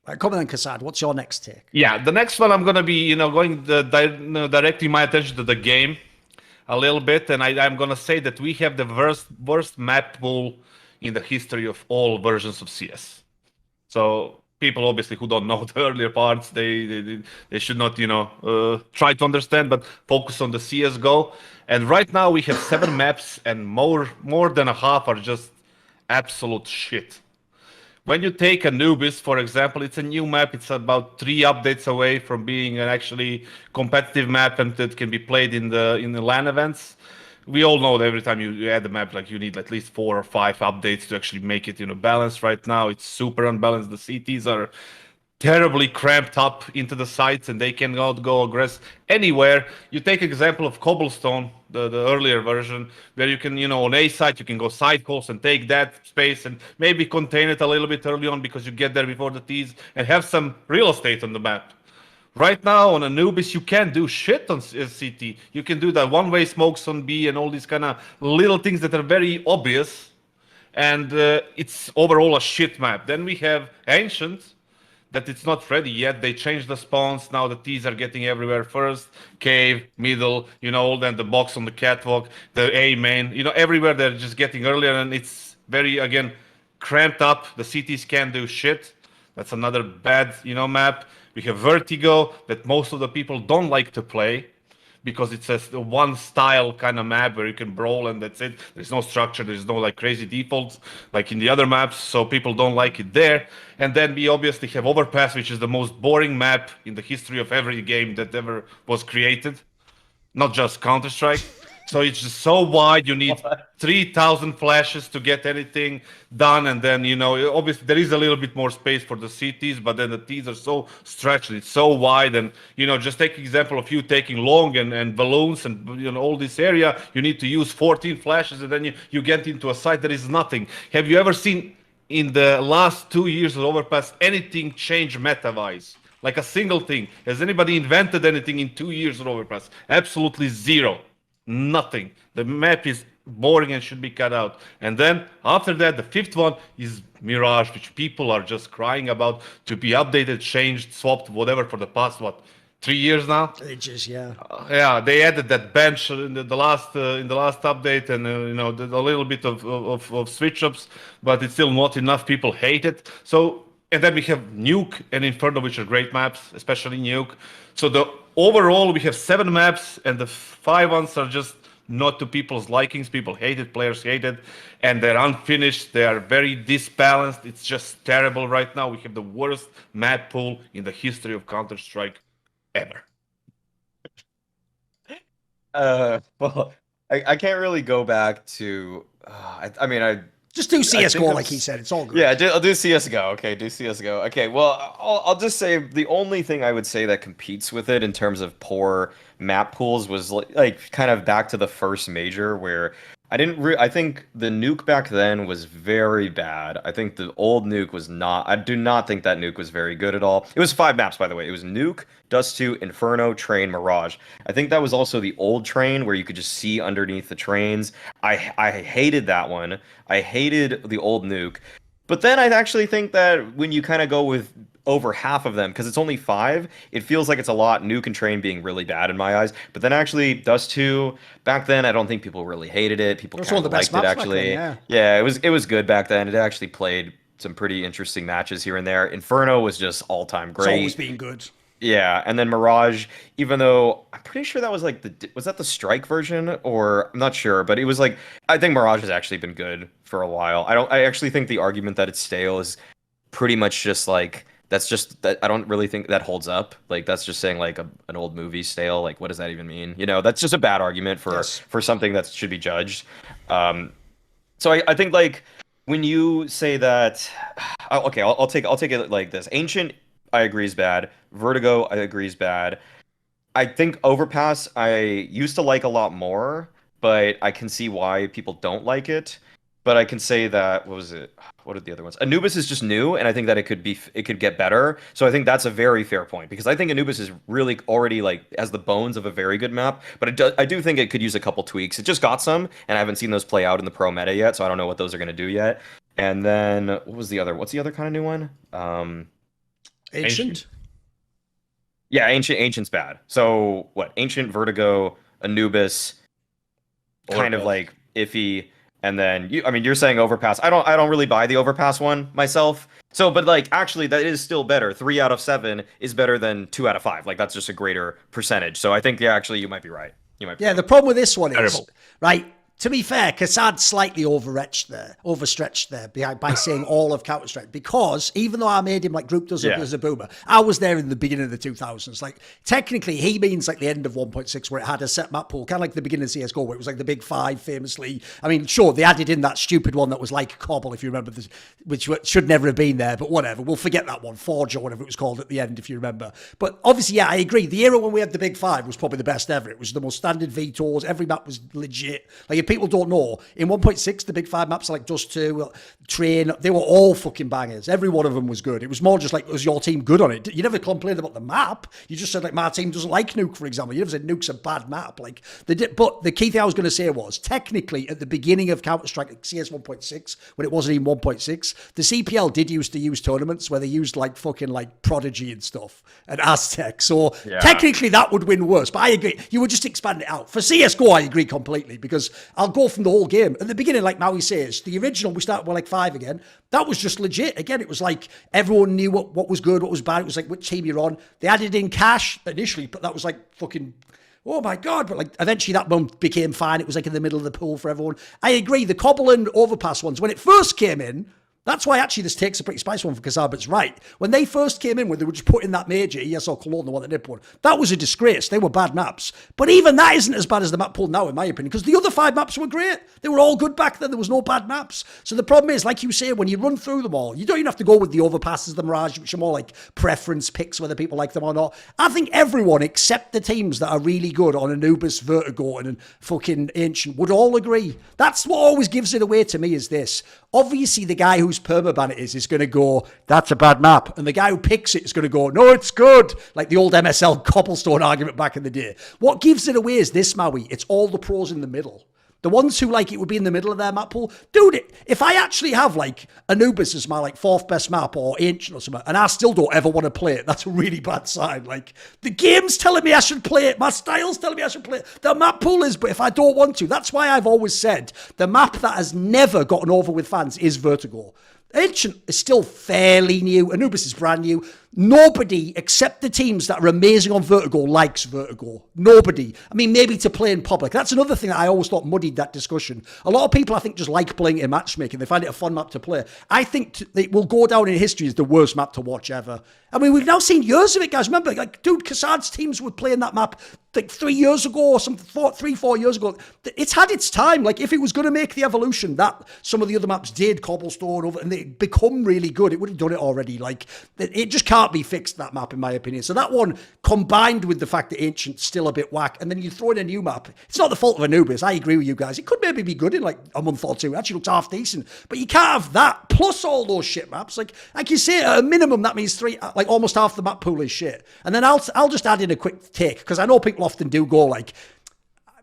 Right, come on then, Kassad. What's your next take? Yeah, the next one I'm gonna be, going directing my attention to the game a little bit, and I'm gonna say that we have the worst map pool in the history of all versions of CS. So people obviously who don't know the earlier parts, they should not, try to understand, but focus on the CSGO. And right now we have 7 maps, and more than a half are just absolute shit. When you take Anubis, for example, it's a new map. It's about 3 updates away from being an actually competitive map and that can be played in the LAN events. We all know that every time you add a map, like you need at least 4 or 5 updates to actually make it, balanced. Right now, it's super unbalanced. The CTs are terribly cramped up into the sites and they cannot go aggress anywhere. You take example of Cobblestone, the earlier version, where you can, on A site, you can go side calls and take that space and maybe contain it a little bit early on because you get there before the T's and have some real estate on the map. Right now on Anubis, you can't do shit on CT. You can do the one-way smokes on B and all these kind of little things that are very obvious. And it's overall a shit map. Then we have Ancient, that it's not ready yet. They changed the spawns. Now the T's are getting everywhere first. Cave, middle, then the box on the catwalk, the A main, everywhere they're just getting earlier. And it's very, again, cramped up. The CTs can't do shit. That's another bad, map. We have Vertigo that most of the people don't like to play because it's a one style kind of map where you can brawl and that's it. There's no structure, there's no like crazy defaults like in the other maps, so people don't like it there. And then we obviously have Overpass, which is the most boring map in the history of every game that ever was created, not just Counter-Strike. So it's just so wide, you need 3,000 flashes to get anything done. And then, obviously there is a little bit more space for the CTs, but then the Ts are so stretched, it's so wide. And, just take example of you taking long and balloons and, all this area, you need to use 14 flashes and then you get into a site that is nothing. Have you ever seen in the last 2 years of Overpass anything change meta-wise? Like a single thing. Has anybody invented anything in 2 years of Overpass? Absolutely zero. Nothing. The map is boring and should be cut out. And then after that, the 5th one is Mirage, which people are just crying about to be updated, changed, swapped, whatever for the past 3 years now. Ages, yeah. Yeah, they added that bench in the last update, and a little bit of switch ups, but it's still not enough. People hate it. So and then we have Nuke and Inferno, which are great maps, especially Nuke. So the overall we have 7 maps, and the 5 ones are just not to people's likings. People hate it, players hate it, and they're unfinished. They are very disbalanced. It's just terrible right now. We have the worst map pool in the history of Counter-Strike ever. Well, I can't really go back to. I mean, I just do CS:GO like he said. It's all good. Yeah, I'll do CS:GO. Okay, do CS:GO. Okay, well, I'll just say the only thing I would say that competes with it in terms of poor map pools was like kind of back to the first major where I think the nuke back then was very bad. I think the old nuke was not. I do not think that nuke was very good at all. It was 5 maps, by the way. It was Nuke, Dust 2, Inferno, Train, Mirage. I think that was also the old Train where you could just see underneath the trains. I hated that one. I hated the old nuke. But then I actually think that when you kind of go with over half of them, because it's only 5, it feels like it's a lot. Nuke and Train being really bad in my eyes. But then actually, Dust 2, back then, I don't think people really hated it. People kind of liked it, actually. Yeah, it was good back then. It actually played some pretty interesting matches here and there. Inferno was just all-time great. It's always been good. Yeah, and then Mirage, even though I'm pretty sure that was like was that the Strike version, or I'm not sure, but it was like, I think Mirage has actually been good for a while. I actually think the argument that it's stale is pretty much just like, that's just that I don't really think that holds up. Like that's just saying like an old movie stale. Like what does that even mean? That's just a bad argument for something that should be judged. So I think like when you say that, okay, I'll take it like this. Ancient, I agree is bad. Vertigo, I agree is bad. I think Overpass, I used to like a lot more, but I can see why people don't like it. But I can say that, what was it? What are the other ones? Anubis is just new, and I think that it could get better. So I think that's a very fair point, because I think Anubis is really already like has the bones of a very good map. But I do think it could use a couple tweaks. It just got some, and I haven't seen those play out in the pro meta yet, so I don't know what those are going to do yet. And then what's the other kind of new one? Ancient. Yeah, Ancient's bad. So what? Ancient, Vertigo, Anubis, kind of like iffy, and then you're saying Overpass. I don't really buy the Overpass one myself. So, but like actually, that is still better. 3 out of 7 is better than 2 out of 5. Like that's just a greater percentage. So I think actually you might be right. The problem with this one is right. To be fair, Kassad slightly overstretched there by saying all of Counter-Strike, because even though I made him like grouped us up as a boomer, I was there in the beginning of the 2000s. Like technically, he means like the end of 1.6 where it had a set map pool, kind of like the beginning of CSGO where it was like the big 5 famously. I mean, sure, they added in that stupid one that was like Cobble, if you remember this, which should never have been there, but whatever. We'll forget that one, Forge or whatever it was called at the end, if you remember. But obviously, yeah, I agree. The era when we had the big 5 was probably the best ever. It was the most standard VTORs. Every map was legit. Like if people don't know, in 1.6, the big 5 maps like Dust 2, Train, they were all fucking bangers. Every one of them was good. It was more just like, was your team good on it? You never complained about the map. You just said like, my team doesn't like Nuke, for example. You never said Nuke's a bad map. Like but the key thing I was going to say was, technically at the beginning of Counter-Strike, like CS 1.6, when it wasn't even 1.6, the CPL did used to use tournaments where they used like fucking like Prodigy and stuff and Aztec. So technically that would win worse. But I agree. You would just expand it out. For CSGO, I agree completely, because I'll go from the whole game. At the beginning, like Maui says, the original, we started with like 5 again. That was just legit. Again, it was like everyone knew what was good, what was bad. It was like which team you're on. They added in cash initially, but that was like fucking, oh my God. But like eventually that one became fine. It was like in the middle of the pool for everyone. I agree. The Cobble and Overpass ones, when it first came in, that's why actually this takes a pretty spicy one for Kassab. It's right. When they first came in, when they were just putting that major, ESL Cologne, the one that did one, that was a disgrace. They were bad maps. But even that isn't as bad as the map pool now, in my opinion, because the other 5 maps were great. They were all good back then. There was no bad maps. So the problem is, like you say, when you run through them all, you don't even have to go with the Overpasses, the Mirage, which are more like preference picks, whether people like them or not. I think everyone, except the teams that are really good on Anubis, Vertigo, and fucking Ancient, would all agree. That's what always gives it away to me, is this. Obviously, the guy whose permaban it is going to go, that's a bad map. And the guy who picks it is going to go, no, it's good. Like the old MSL cobblestone argument back in the day. What gives it away is this, Maui. It's all the pros in the middle. The ones who like it would be in the middle of their map pool. Dude, if I actually have like Anubis as my like 4th best map or Ancient or something, and I still don't ever want to play it, that's a really bad sign. Like the game's telling me I should play it. My style's telling me I should play it. The map pool is, but if I don't want to, that's why I've always said the map that has never gotten over with fans is Vertigo. Ancient is still fairly new. Anubis is brand new. Nobody, except the teams that are amazing on Vertigo, likes Vertigo. Nobody. I mean, maybe to play in public. That's another thing that I always thought muddied that discussion. A lot of people, I think, just like playing it in matchmaking. They find it a fun map to play. I think it will go down in history as the worst map to watch ever. I mean, we've now seen years of it, guys. Remember, like, dude, Kassad's teams were playing that map like 3 years ago or something, 4 years ago. It's had its time. Like, if it was going to make the evolution that some of the other maps did, Cobblestone, over, and they become really good, it would have done it already. Like, it just can't be fixed, that map, in my opinion. So that one, combined with the fact that Ancient's still a bit whack, and then you throw in a new map, it's not the fault of Anubis. I agree with you guys. It could maybe be good in like a month or two. It actually looks half decent. But you can't have that plus all those shit maps. Like you say, at a minimum, that means like almost half the map pool is shit. And then I'll just add in a quick take, because I know people often do go like,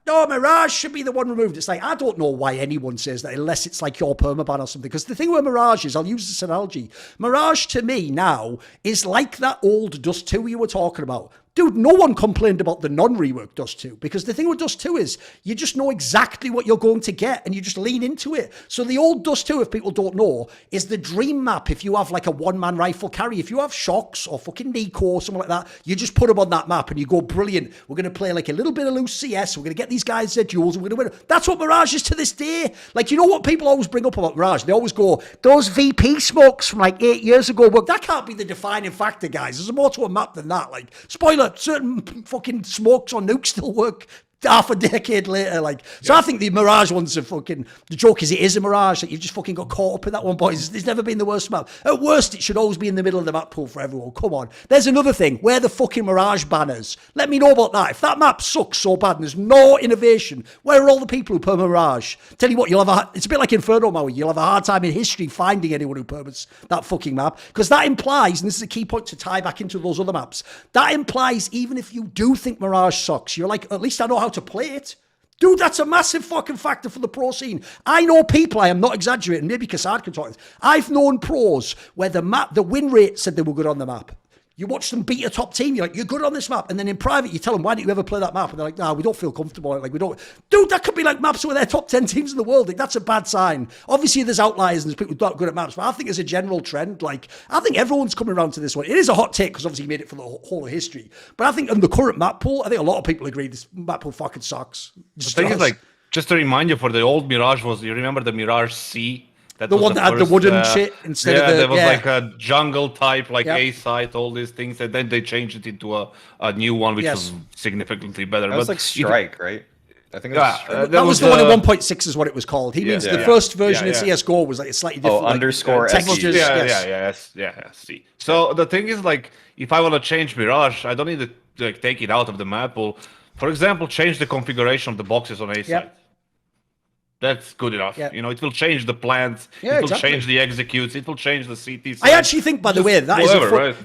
no, Mirage should be the one removed. It's like, I don't know why anyone says that unless it's like your permaban or something. Because the thing with Mirage is, I'll use this analogy. Mirage to me now is like that old Dust 2 you were talking about. Dude, no one complained about the non-rework Dust 2, because the thing with Dust 2 is you just know exactly what you're going to get and you just lean into it. So the old Dust 2, if people don't know, is the dream map if you have like a one-man rifle carry. If you have Shocks or fucking Nico or something like that, you just put them on that map and you go, brilliant. We're going to play like a little bit of loose CS. We're going to get these guys their duels and we're going to win. That's what Mirage is to this day. Like, you know what people always bring up about Mirage? They always go, those VP smokes from like 8 years ago, well, that can't be the defining factor, guys. There's more to a map than that. Like, spoiler, certain fucking smokes on Nuke still work half a decade later. Like, so I think the Mirage ones are fucking, the joke is it is a Mirage, like you've just fucking got caught up in that one, boys. It's never been the worst map. At worst, it should always be in the middle of the map pool for everyone. Come on. There's another thing. Where are the fucking Mirage banners? Let me know about that. If that map sucks so bad and there's no innovation, where are all the people who perm Mirage? Tell you what, it's a bit like Inferno, Maui. You'll have a hard time in history finding anyone who permits that fucking map, because that implies, and this is a key point to tie back into those other maps, that implies even if you do think Mirage sucks, you're like, at least I know how to play it. Dude, that's a massive fucking factor for the pro scene. I know people, I am not exaggerating, maybe Kassad can talk this. I've known pros where the win rate said they were good on the map. You watch them beat a top team. You're like, you're good on this map. And then in private, you tell them, why don't you ever play that map? And they're like, nah, we don't feel comfortable. Like, we don't. Dude, that could be like maps where they're top 10 teams in the world. Like, that's a bad sign. Obviously, there's outliers and there's people who aren't good at maps. But I think as a general trend, like, I think everyone's coming around to this one. It is a hot take because obviously he made it for the whole of history. But I think in the current map pool, I think a lot of people agree this map pool fucking sucks. The thing is, like, just to remind you, for the old Mirage you remember the Mirage C? That the one that had the wooden shit instead of the... Yeah, there was like a jungle type, like A-site, all these things, and then they changed it into a new one, which was significantly better. That was like Strike, right? I think that was the one in 1.6 is what it was called. He means the first version in CSGO was like a slightly different... underscore textures. See. So the thing is, like, if I want to change Mirage, I don't need to like take it out of the map pool. For example, change the configuration of the boxes on A-site. That's good enough. It will change the plans. It will change the executes. It will change the CT. I actually think, by the way, that is right?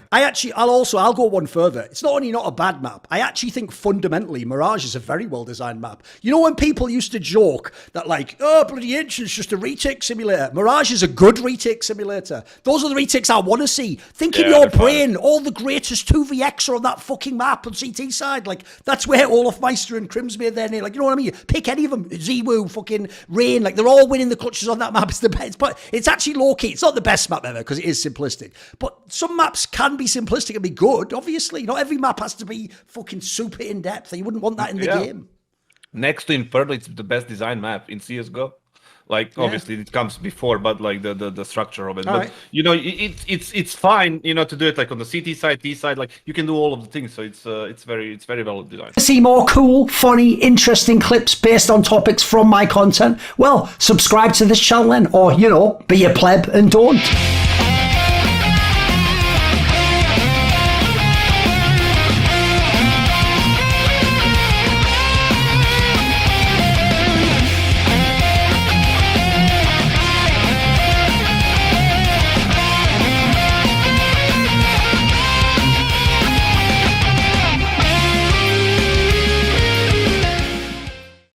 I'll go one further. It's not only not a bad map. I actually think fundamentally Mirage is a very well designed map. You know when people used to joke that like, oh bloody Inch is just a retake simulator. Mirage is a good retake simulator. Those are the retakes I want to see. Think in your brain, all the greatest 2vx are on that fucking map on CT side. Like that's where Olaf Meister and Crims made their name. Like you know what I mean? Pick any of them. Ziwu, fucking Rain, like they're all winning the clutches on that map. It's the best, but it's actually low key. It's not the best map ever because it is simplistic. But some maps can be simplistic and be good. Obviously, not every map has to be fucking super in depth. You wouldn't want that in the game. Next to Inferno, it's the best design map in CS:GO. Like obviously it comes before, but like the structure of it. But you know, it's fine, you know, to do it like on the CT side, T side, like you can do all of the things. So it's very well designed. To see more cool, funny, interesting clips based on topics from my content, well, subscribe to this channel then, or you know, be a pleb and don't.